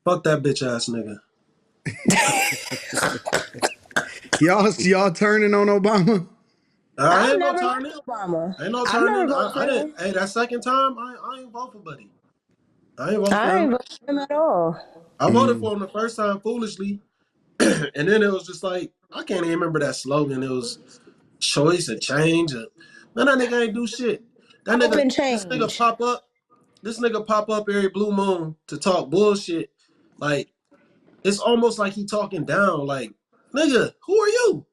Fuck that bitch ass nigga. Y'all turning on Obama? I I've ain't no never turning. liked Obama. Ain't no I've never turning. voted for I didn't. him. Hey, that second time, I ain't vote for Buddy. I ain't vote for I ain't him. voted for him at all. I voted Mm. for him the first time foolishly, and then it was just like I can't even remember that slogan. It was choice or change. Man, that nigga ain't do shit. That Hope nigga, and this nigga change. pop up. This nigga pop up every blue moon to talk bullshit. Like it's almost like he talking down. Like nigga, who are you?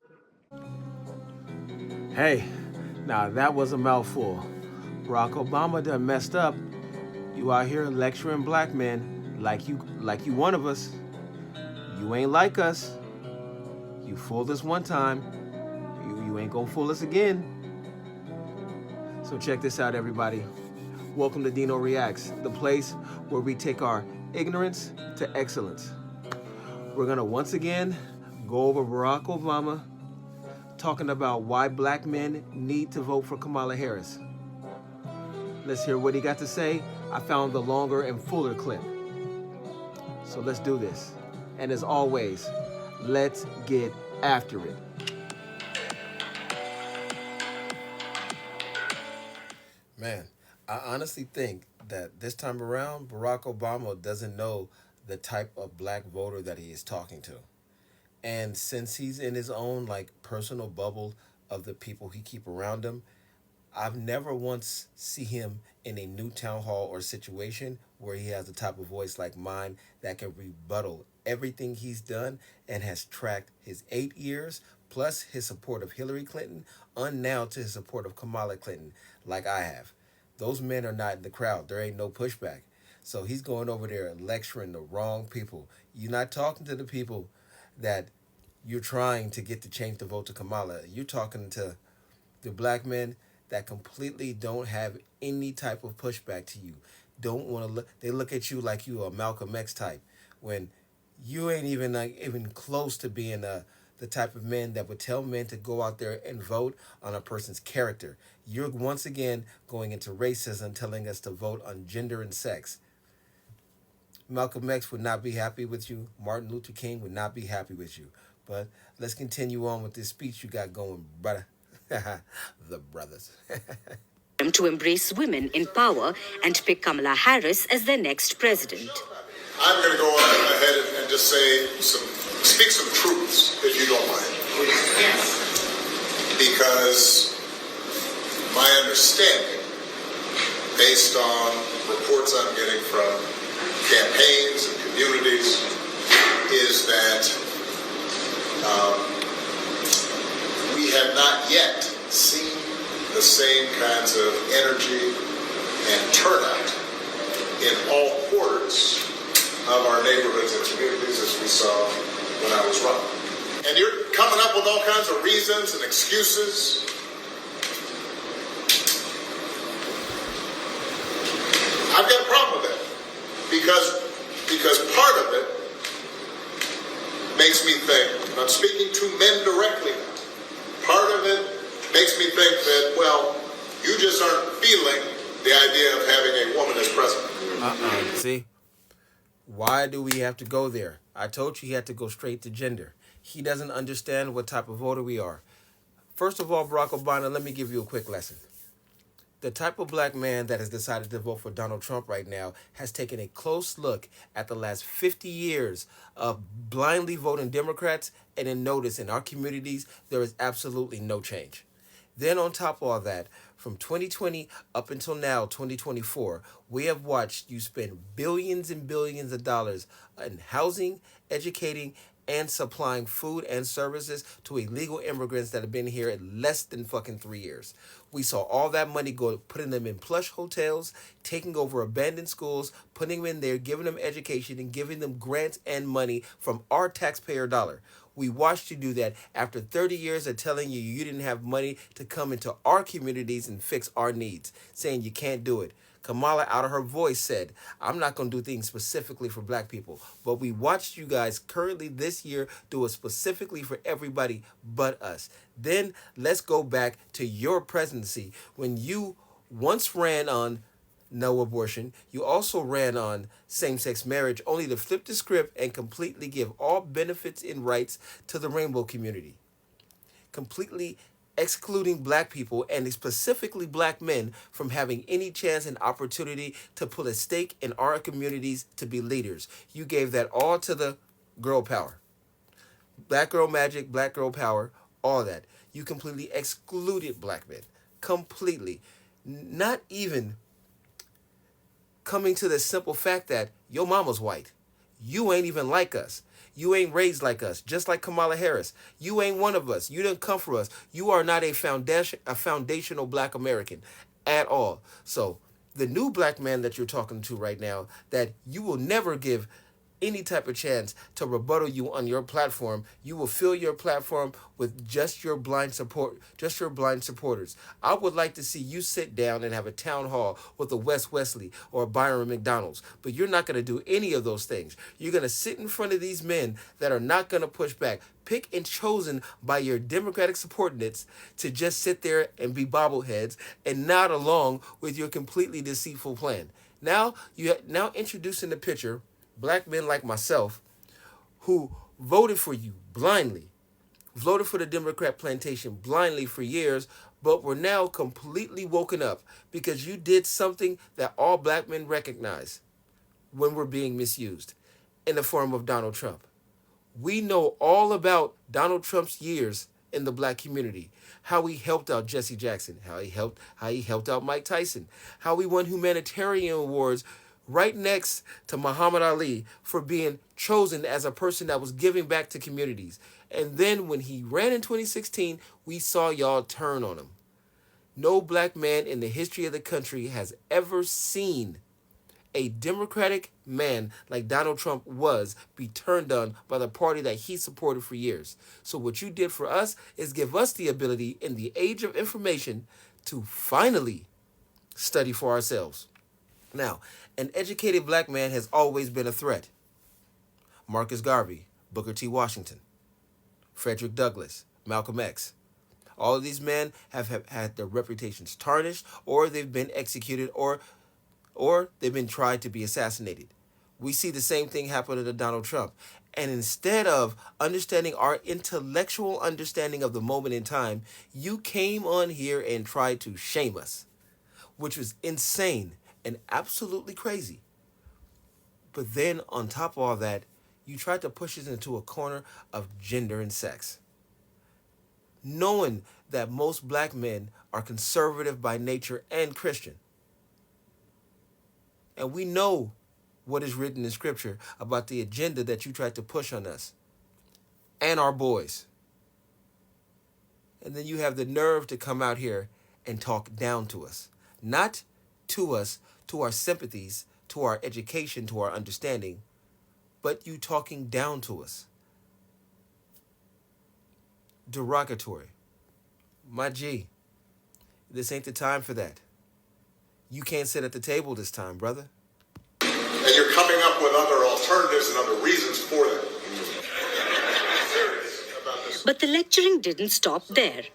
Hey, now that was a mouthful. Barack Obama done messed up. You out here lecturing black men like you one of us. You ain't like us. You fooled us one time. You ain't gonna fool us again. So check this out, everybody. Welcome to Dino Reacts, the place where we take our ignorance to excellence. We're gonna once again go over Barack Obama, talking about why black men need to vote for Kamala Harris. Let's hear what he got to say. I found the longer and fuller clip. So let's do this. And as always, let's get after it. Man, I honestly think that this time around, Barack Obama doesn't know the type of black voter that he is talking to. And since he's in his own like personal bubble of the people he keep around him, I've never once see him in a new town hall or situation where he has the type of voice like mine that can rebuttal everything he's done and has tracked his 8 years plus his support of Hillary Clinton on now to his support of Kamala Clinton like I have. Those men are not in the crowd. There ain't no pushback. So he's going over there lecturing the wrong people. You're not talking to the people that you're trying to get to change the vote to Kamala. You're talking to the black men that completely don't have any type of pushback to you. Don't want to look. They look at you like you a Malcolm X type when you ain't even like even close to being the type of men that would tell men to go out there and vote on a person's character. You're once again going into racism, telling us to vote on gender and sex. Malcolm X would not be happy with you. Martin Luther King would not be happy with you. But let's continue on with this speech you got going, brother. The brothers. To embrace women in power and pick Kamala Harris as their next president. I'm going to go ahead and just speak some truths, if you don't mind. Because my understanding, based on reports I'm getting from campaigns and communities, is that we have not yet seen the same kinds of energy and turnout in all quarters of our neighborhoods and communities as we saw when I was running. And you're coming up with all kinds of reasons and excuses. I've got a problem with that because part of it makes me think, and I'm speaking to men directly now, part of it makes me think that, well, you just aren't feeling the idea of having a woman as president. See? Why do we have to go there? I told you he had to go straight to gender. He doesn't understand what type of voter we are. First of all, Barack Obama, let me give you a quick lesson. The type of black man that has decided to vote for Donald Trump right now has taken a close look at the last 50 years of blindly voting Democrats and then notice in our communities there is absolutely no change. Then on top of all that, from 2020 up until now, 2024, we have watched you spend billions and billions of dollars in housing, educating, and supplying food and services to illegal immigrants that have been here in less than fucking 3 years. We saw all that money go putting them in plush hotels, taking over abandoned schools, putting them in there, giving them education, and giving them grants and money from our taxpayer dollar. We watched you do that after 30 years of telling you you didn't have money to come into our communities and fix our needs, saying you can't do it. Kamala, out of her voice, said, I'm not going to do things specifically for black people. But we watched you guys currently this year do it specifically for everybody but us. Then let's go back to your presidency when you once ran on no abortion. You also ran on same-sex marriage, only to flip the script and completely give all benefits and rights to the rainbow community, completely excluding black people and specifically black men from having any chance and opportunity to pull a stake in our communities to be leaders. You gave that all to the girl power. Black girl magic, black girl power, all that. You completely excluded black men. Completely. Not even coming to the simple fact that your mama's white. You ain't even like us. You ain't raised like us, just like Kamala Harris. You ain't one of us. You didn't come for us. You are not a foundational black American at all. So the new black man that you're talking to right now, that you will never give any type of chance to rebuttal you on your platform, you will fill your platform with just your blind supporters. I would like to see you sit down and have a town hall with a Wes Wesley or a Byron McDonald's, but you're not going to do any of those things. You're going to sit in front of these men that are not going to push back, picked and chosen by your Democratic subordinates to just sit there and be bobbleheads and nod along with your completely deceitful plan. Now introducing the picture black men like myself who voted for you blindly, voted for the Democrat plantation blindly for years, but were now completely woken up because you did something that all black men recognize when we're being misused in the form of Donald Trump. We know all about Donald Trump's years in the black community, how he helped out Jesse Jackson, how he helped out Mike Tyson, how he won humanitarian awards right next to Muhammad Ali for being chosen as a person that was giving back to communities. And then when he ran in 2016, we saw y'all turn on him. No black man in the history of the country has ever seen a Democratic man like Donald Trump was be turned on by the party that he supported for years. So what you did for us is give us the ability in the age of information to finally study for ourselves. Now, an educated black man has always been a threat. Marcus Garvey, Booker T. Washington, Frederick Douglass, Malcolm X. All of these men have had their reputations tarnished, or they've been executed, or they've been tried to be assassinated. We see the same thing happen to Donald Trump. And instead of understanding our intellectual understanding of the moment in time, you came on here and tried to shame us, which was insane and absolutely crazy. But then on top of all that, you tried to push us into a corner of gender and sex, knowing that most black men are conservative by nature and Christian. And we know what is written in Scripture about the agenda that you tried to push on us and our boys. And then you have the nerve to come out here and talk down to us. Not to us, to our sympathies, to our education, to our understanding, but you talking down to us. Derogatory. My G, this ain't the time for that. You can't sit at the table this time, brother. And you're coming up with other alternatives and other reasons for that. But the lecturing didn't stop there.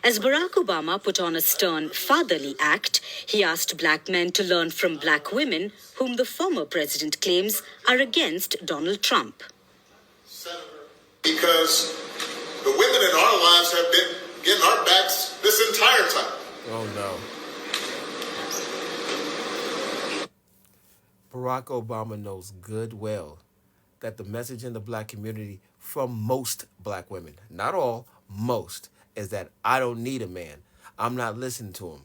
As Barack Obama put on a stern fatherly act, he asked black men to learn from black women, whom the former president claims are against Donald Trump. Because the women in our lives have been getting our backs this entire time. Oh no. Barack Obama knows good well that the message in the black community from most black women, not all, most, is that I don't need a man. I'm not listening to him.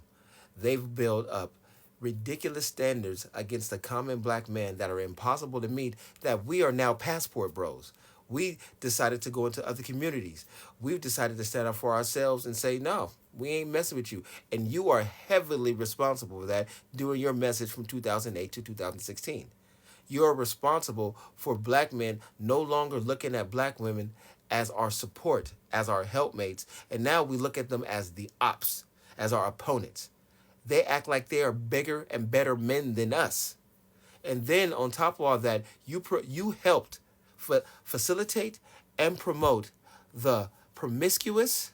They've built up ridiculous standards against the common black man that are impossible to meet, that we are now passport bros. We decided to go into other communities. We've decided to stand up for ourselves and say, no, we ain't messing with you. And you are heavily responsible for that during your message from 2008 to 2016. You're responsible for black men no longer looking at black women as our support, as our helpmates, and now we look at them as the ops, as our opponents. They act like they are bigger and better men than us. And then on top of all that, you helped facilitate and promote the promiscuous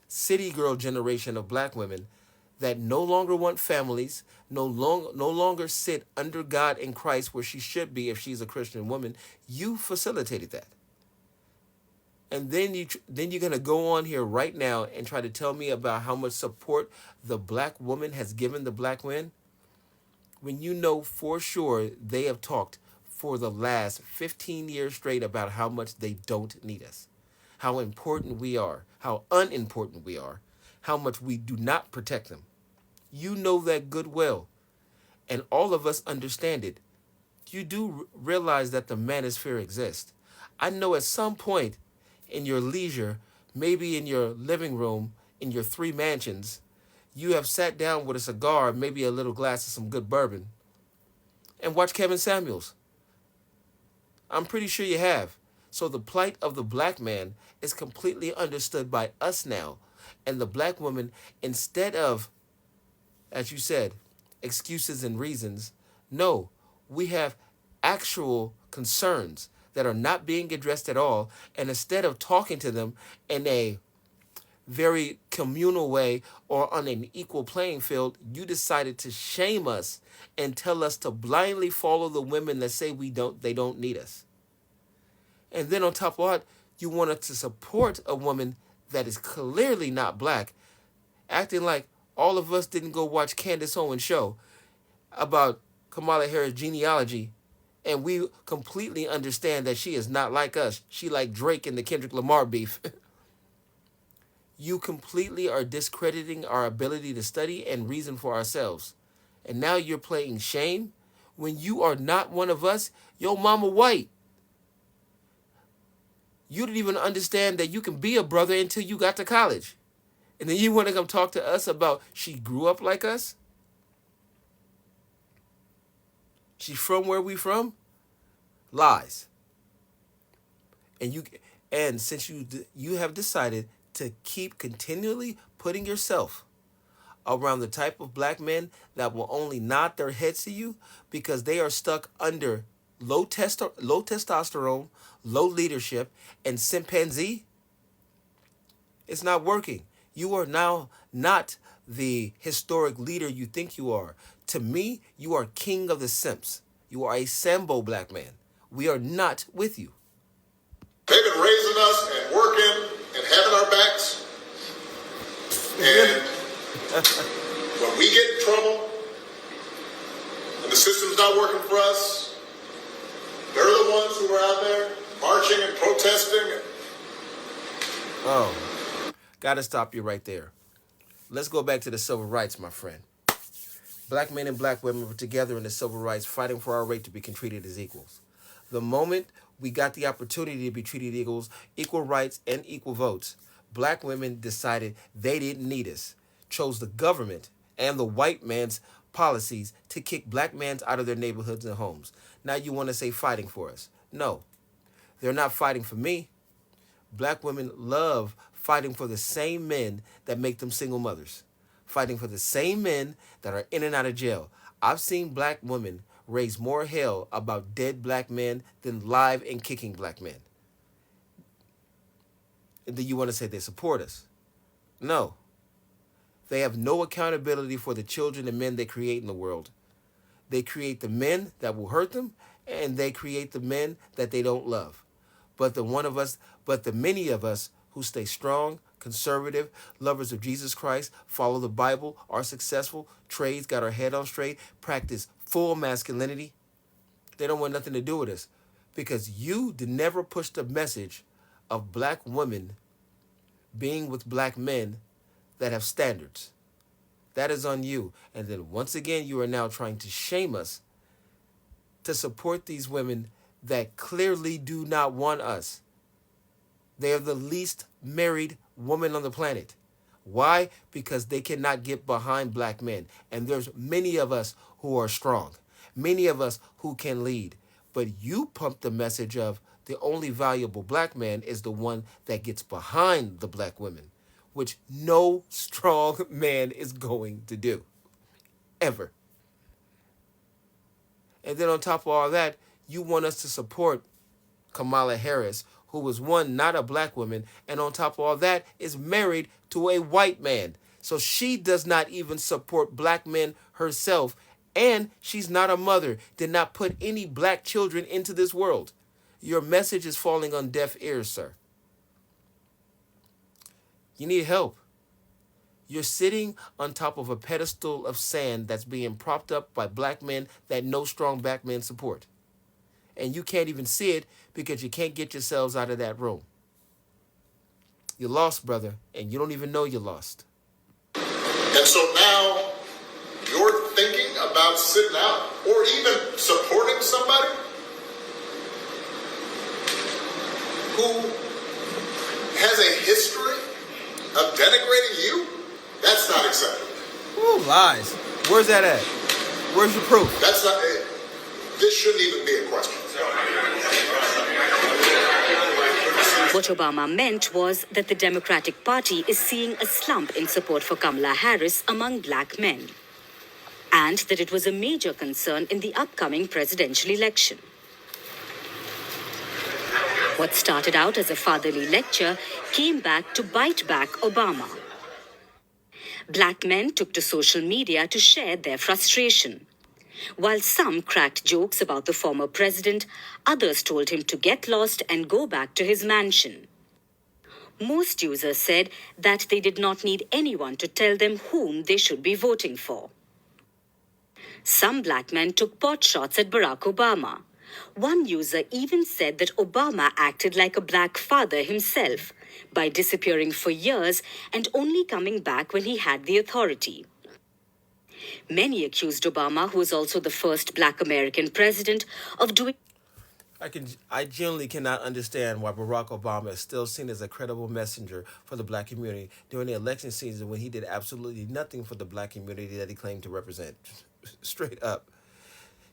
city girl generation of black women that no longer want families, no longer sit under God in Christ where she should be if she's a Christian woman. You facilitated that. And then you're gonna go on here right now and try to tell me about how much support the black woman has given the black men, when you know for sure they have talked for the last 15 years straight about how much they don't need us, how important we are, how unimportant we are, how much we do not protect them. You know that good well, and all of us understand it. You do realize that the manosphere exists. I know at some point in your leisure, maybe in your living room, in your 3 mansions, you have sat down with a cigar, maybe a little glass of some good bourbon, and watched Kevin Samuels. I'm pretty sure you have. So the plight of the black man is completely understood by us now. And the black woman, instead of, as you said, excuses and reasons, no, we have actual concerns that are not being addressed at all. And instead of talking to them in a very communal way or on an equal playing field, you decided to shame us and tell us to blindly follow the women that say they don't need us. And then on top of that, you wanted to support a woman that is clearly not black, acting like all of us didn't go watch Candace Owens' show about Kamala Harris' genealogy, and we completely understand that she is not like us. She like Drake and the Kendrick Lamar beef. You completely are discrediting our ability to study and reason for ourselves. And now you're playing shame when you are not one of us. Yo mama white. You didn't even understand that you can be a brother until you got to college. And then you want to come talk to us about she grew up like us? She's from where we from? Lies. And since you have decided to keep continually putting yourself around the type of black men that will only nod their heads to you because they are stuck under low testosterone, low leadership, and chimpanzee, it's not working. You are now not the historic leader you think you are. To me, you are king of the simps. You are a Sambo black man. We are not with you. They've been raising us and working and having our backs. And when we get in trouble and the system's not working for us, they're the ones who are out there marching and protesting. Oh, gotta stop you right there. Let's go back to the civil rights, my friend. Black men and black women were together in the civil rights fighting for our right to be treated as equals. The moment we got the opportunity to be treated equals, equal rights and equal votes, black women decided they didn't need us, chose the government and the white man's policies to kick black men out of their neighborhoods and homes. Now you want to say fighting for us. No, they're not fighting for me. Black women love fighting for the same men that make them single mothers, fighting for the same men that are in and out of jail. I've seen black women raise more hell about dead black men than live and kicking black men. And then you want to say they support us. No. They have no accountability for the children and men they create in the world. They create the men that will hurt them, and they create the men that they don't love. But the many of us who stay strong, conservative, lovers of Jesus Christ, follow the Bible, are successful, trades, got our head on straight, practice full masculinity, they don't want nothing to do with us. Because you did never push the message of black women being with black men that have standards. That is on you. And then once again, you are now trying to shame us to support these women that clearly do not want us. They are the least married woman on the planet. Why? Because they cannot get behind black men. And there's many of us who are strong, many of us who can lead. But you pump the message of the only valuable black man is the one that gets behind the black women, which no strong man is going to do, ever. And then on top of all that, you want us to support Kamala Harris, who was one, not a black woman, and on top of all that, is married to a white man. So she does not even support black men herself, and she's not a mother, did not put any black children into this world. Your message is falling on deaf ears, sir. You need help. You're sitting on top of a pedestal of sand that's being propped up by black men that no strong black men support. And you can't even see it because you can't get yourselves out of that room. You lost, brother, and you don't even know you lost. And so now you're thinking about sitting out or even supporting somebody who has a history of denigrating you? That's not acceptable. Ooh, lies. Where's that at? Where's your proof? That's not it. This shouldn't even be a question. What Obama meant was that the Democratic Party is seeing a slump in support for Kamala Harris among black men, and that it was a major concern in the upcoming presidential election. What started out as a fatherly lecture came back to bite back Obama. Black men took to social media to share their frustration. While some cracked jokes about the former president, others told him to get lost and go back to his mansion. Most users said that they did not need anyone to tell them whom they should be voting for. Some black men took pot shots at Barack Obama. One user even said that Obama acted like a black father himself by disappearing for years and only coming back when he had the authority. Many accused Obama, who was also the first black American president, of doing. I genuinely cannot understand why Barack Obama is still seen as a credible messenger for the black community during the election season when he did absolutely nothing for the black community that he claimed to represent. Straight up.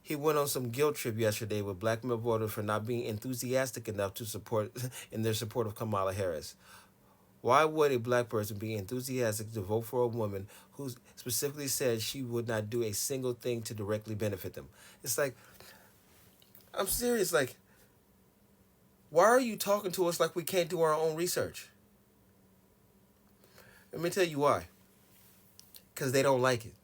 He went on some guilt trip yesterday with black male voters for not being enthusiastic enough to support in their support of Kamala Harris. Why would a black person be enthusiastic to vote for a woman who specifically said she would not do a single thing to directly benefit them? It's like, I'm serious, like, why are you talking to us like we can't do our own research? Let me tell you why. Because they don't like it.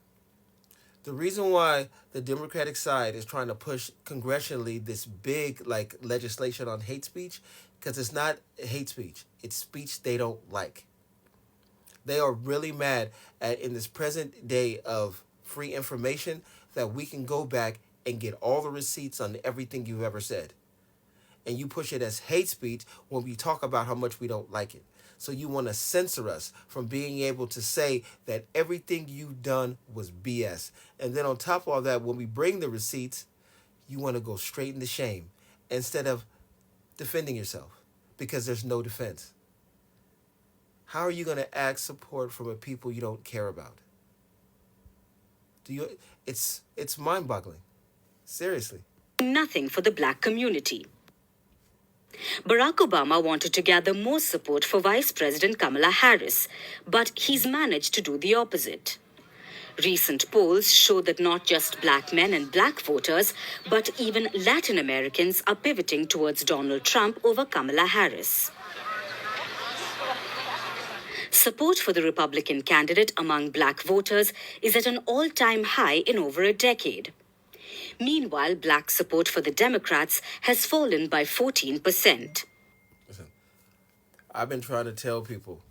The reason why the Democratic side is trying to push congressionally this big legislation on hate speech, because it's not hate speech. It's speech they don't like. They are really mad at, in this present day of free information, that we can go back and get all the receipts on everything you've ever said. And you push it as hate speech when we talk about how much we don't like it. So you want to censor us from being able to say that everything you've done was BS. And then on top of all that, when we bring the receipts, you want to go straight into shame instead of defending yourself, because there's no defense. How are you going to ask support from a people you don't care about? It's mind-boggling. Seriously. Nothing for the black community. Barack Obama wanted to gather more support for Vice President Kamala Harris, but he's managed to do the opposite. Recent polls show that not just black men and black voters, but even Latin Americans are pivoting towards Donald Trump over Kamala Harris. Support for the Republican candidate among black voters is at an all-time high in over a decade. Meanwhile, black support for the Democrats has fallen by 14%. Listen, I've been trying to tell people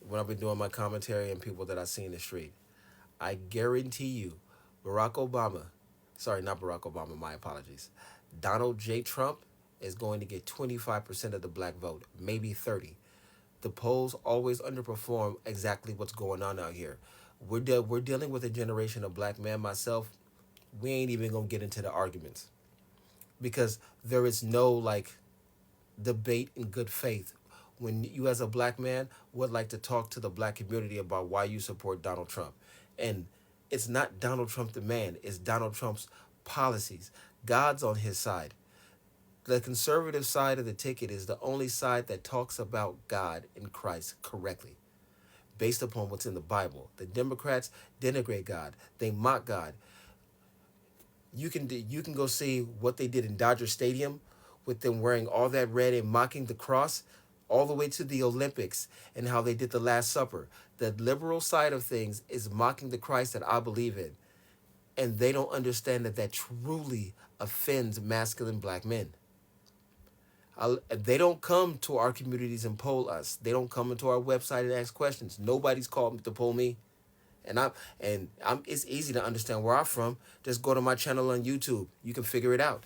when I've been doing my commentary and people that I see in the street, I guarantee you, not Barack Obama, my apologies. Donald J. Trump is going to get 25% of the black vote, maybe 30%. The polls always underperform exactly what's going on out here. We're dealing with a generation of black men. Myself, we ain't even gonna get into the arguments, because there is no debate in good faith when you as a black man would like to talk to the black community about why you support Donald Trump. And it's not Donald Trump the man, it's Donald Trump's policies. God's on his side. The conservative side of the ticket is the only side that talks about God and Christ correctly, based upon what's in the Bible. The Democrats denigrate God. They mock God. You can go see what they did in Dodger Stadium with them wearing all that red and mocking the cross. all the way to the Olympics and how they did the Last Supper. The liberal side of things is mocking the Christ that I believe in, and they don't understand that that truly offends masculine black men. They don't come to our communities and poll us. They don't come into our website and ask questions. Nobody's called to poll me. And I'm it's easy to understand where I'm from. Just go to my channel on YouTube. You can figure it out.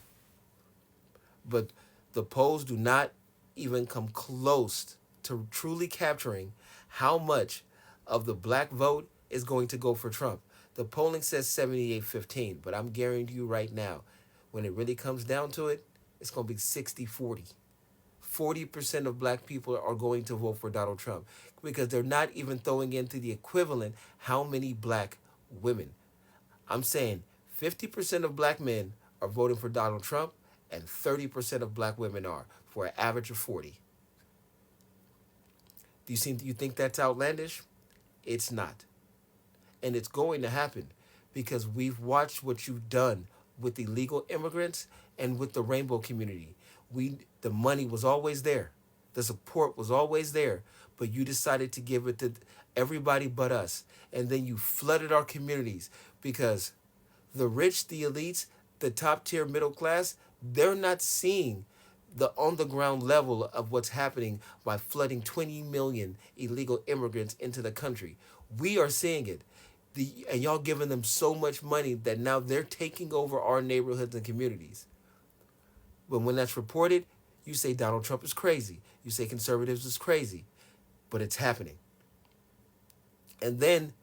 But the polls do not even come close to truly capturing how much of the black vote is going to go for Trump. The polling says 78-15, but I'm guaranteeing you right now, when it really comes down to it, it's going to be 60-40. 40% of black people are going to vote for Donald Trump because they're not even throwing into the equivalent how many black women. I'm saying 50% of black men are voting for Donald Trump and 30% of black women are, for an average of 40. Do you think that's outlandish? It's not. And it's going to happen because we've watched what you've done with illegal immigrants and with the rainbow community. The money was always there. The support was always there, but you decided to give it to everybody but us. And then you flooded our communities because the rich, the elites, the top tier middle class, they're not seeing the on the ground level of what's happening by flooding 20 million illegal immigrants into the country. We are seeing it. And y'all giving them so much money that now they're taking over our neighborhoods and communities. But when that's reported, you say Donald Trump is crazy. You say conservatives is crazy. But it's happening. And then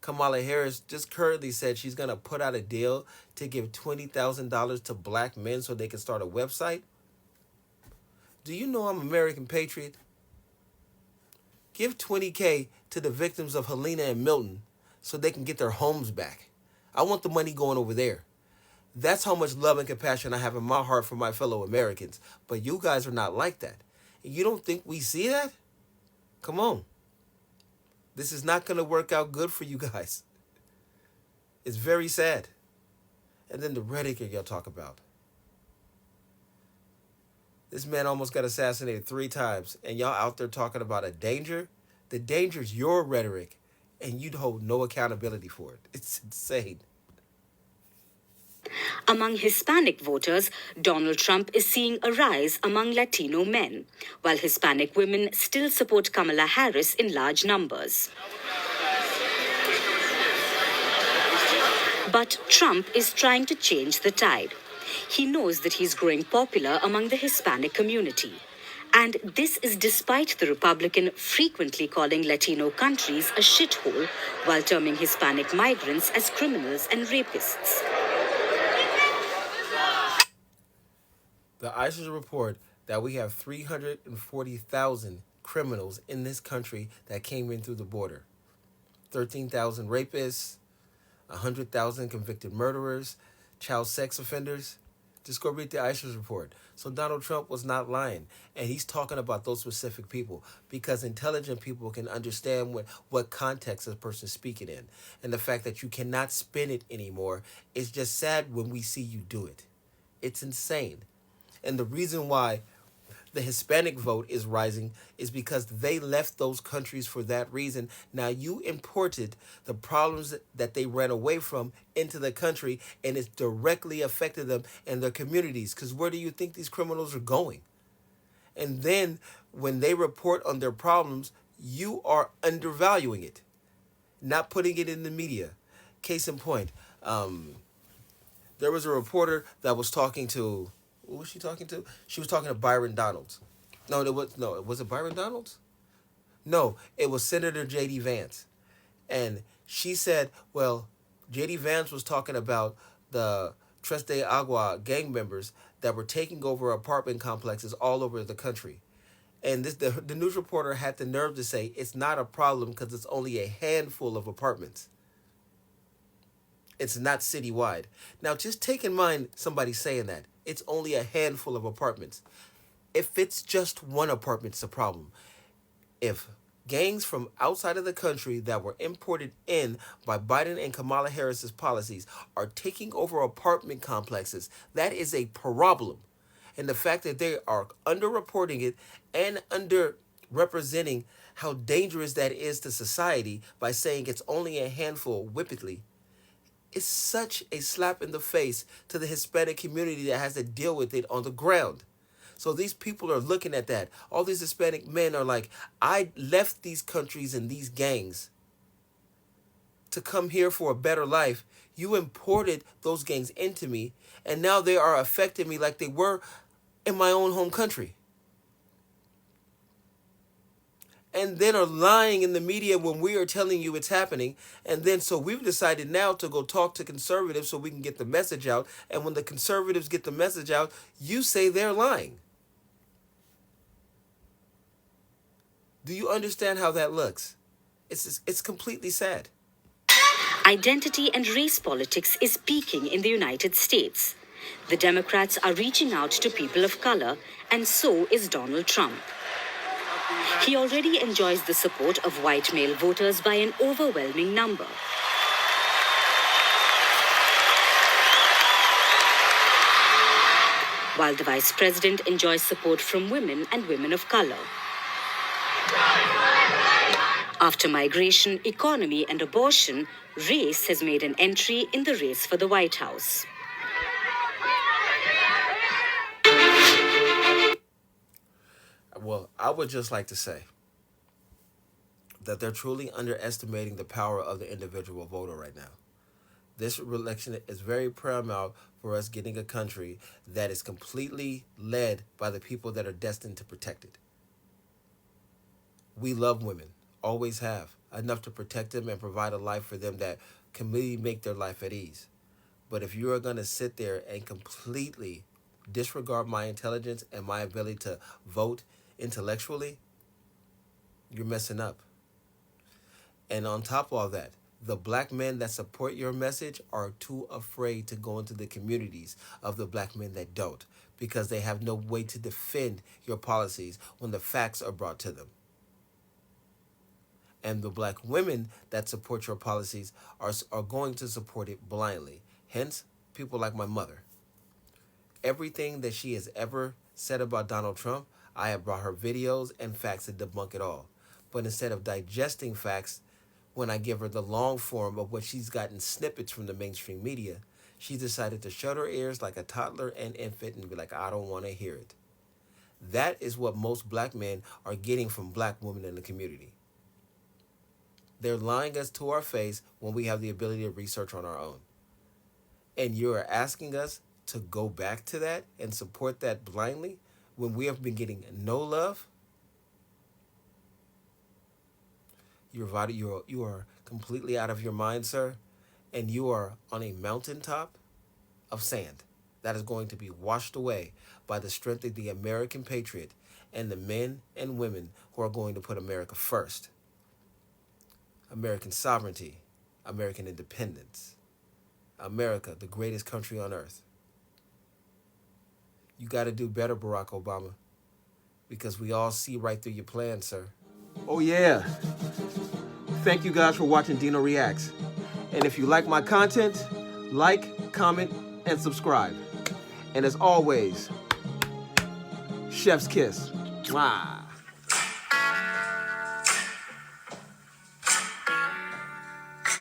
Kamala Harris just currently said she's going to put out a deal to give $20,000 to black men so they can start a website. Do you know I'm an American patriot? Give $20K to the victims of Helena and Milton so they can get their homes back. I want the money going over there. That's how much love and compassion I have in my heart for my fellow Americans. But you guys are not like that. You don't think we see that? Come on. This is not going to work out good for you guys. It's very sad. And then the rhetoric y'all talk about. This man almost got assassinated 3 times, and y'all out there talking about a danger? The danger is your rhetoric, and you'd hold no accountability for it. It's insane. Among Hispanic voters, Donald Trump is seeing a rise among Latino men, while Hispanic women still support Kamala Harris in large numbers. But Trump is trying to change the tide. He knows that he's growing popular among the Hispanic community. And this is despite the Republican frequently calling Latino countries a shithole while terming Hispanic migrants as criminals and rapists. The ICE's report that we have 340,000 criminals in this country that came in through the border. 13,000 rapists, 100,000 convicted murderers, child sex offenders. Just go read the ICE's report. So Donald Trump was not lying. And he's talking about those specific people because intelligent people can understand what context a person's speaking in. And the fact that you cannot spin it anymore is just sad when we see you do it. It's insane. And the reason why the Hispanic vote is rising is because they left those countries for that reason. Now you imported the problems that they ran away from into the country, and it's directly affected them and their communities. Because where do you think these criminals are going? And then when they report on their problems, you are undervaluing it, not putting it in the media. Case in point, there was a reporter that was talking to, who was she talking to? She was talking to Byron Donalds. Was it Byron Donalds? No, it was Senator J.D. Vance. And she said, well, J.D. Vance was talking about the Tres de Agua gang members that were taking over apartment complexes all over the country. And the news reporter had the nerve to say it's not a problem because it's only a handful of apartments. It's not citywide. Now, just take in mind somebody saying that. It's only a handful of apartments. If it's just one apartment, it's a problem. If gangs from outside of the country that were imported in by Biden and Kamala Harris's policies are taking over apartment complexes, that is a problem. And the fact that they are underreporting it and representing how dangerous that is to society by saying it's only a handful wickedly, is such a slap in the face to the Hispanic community that has to deal with it on the ground. So these people are looking at that. All these Hispanic men are like, I left these countries and these gangs to come here for a better life. You imported those gangs into me, and now they are affecting me like they were in my own home country. And then are lying in the media when we are telling you it's happening. And then so we've decided now to go talk to conservatives so we can get the message out. And when the conservatives get the message out, you say they're lying. Do you understand how that looks? It's completely sad. Identity and race politics is peaking in the United States. The Democrats are reaching out to people of color, and so is Donald Trump. He already enjoys the support of white male voters by an overwhelming number. While the vice president enjoys support from women and women of color. After migration, economy, and abortion, race has made an entry in the race for the White House. Well, I would just like to say that they're truly underestimating the power of the individual voter right now. This election is very paramount for us getting a country that is completely led by the people that are destined to protect it. We love women, always have, enough to protect them and provide a life for them that can really make their life at ease. But if you are going to sit there and completely disregard my intelligence and my ability to vote intellectually, you're messing up. And on top of all that, the black men that support your message are too afraid to go into the communities of the black men that don't, because they have no way to defend your policies when the facts are brought to them. And the black women that support your policies are going to support it blindly. Hence, people like my mother. Everything that she has ever said about Donald Trump, I have brought her videos and facts to debunk it all. But instead of digesting facts, when I give her the long form of what she's gotten snippets from the mainstream media, she decided to shut her ears like a toddler and infant and be like, I don't want to hear it. That is what most black men are getting from black women in the community. They're lying us to our face when we have the ability to research on our own. And you are asking us to go back to that and support that blindly when we have been getting no love? You are completely out of your mind, sir, and you are on a mountaintop of sand that is going to be washed away by the strength of the American patriot and the men and women who are going to put America first. American sovereignty, American independence, America, the greatest country on earth. You got to do better, Barack Obama, because we all see right through your plan, sir. Oh yeah. Thank you guys for watching Dino Reacts. And if you like my content, like, comment, and subscribe. And as always, chef's kiss. Mwah.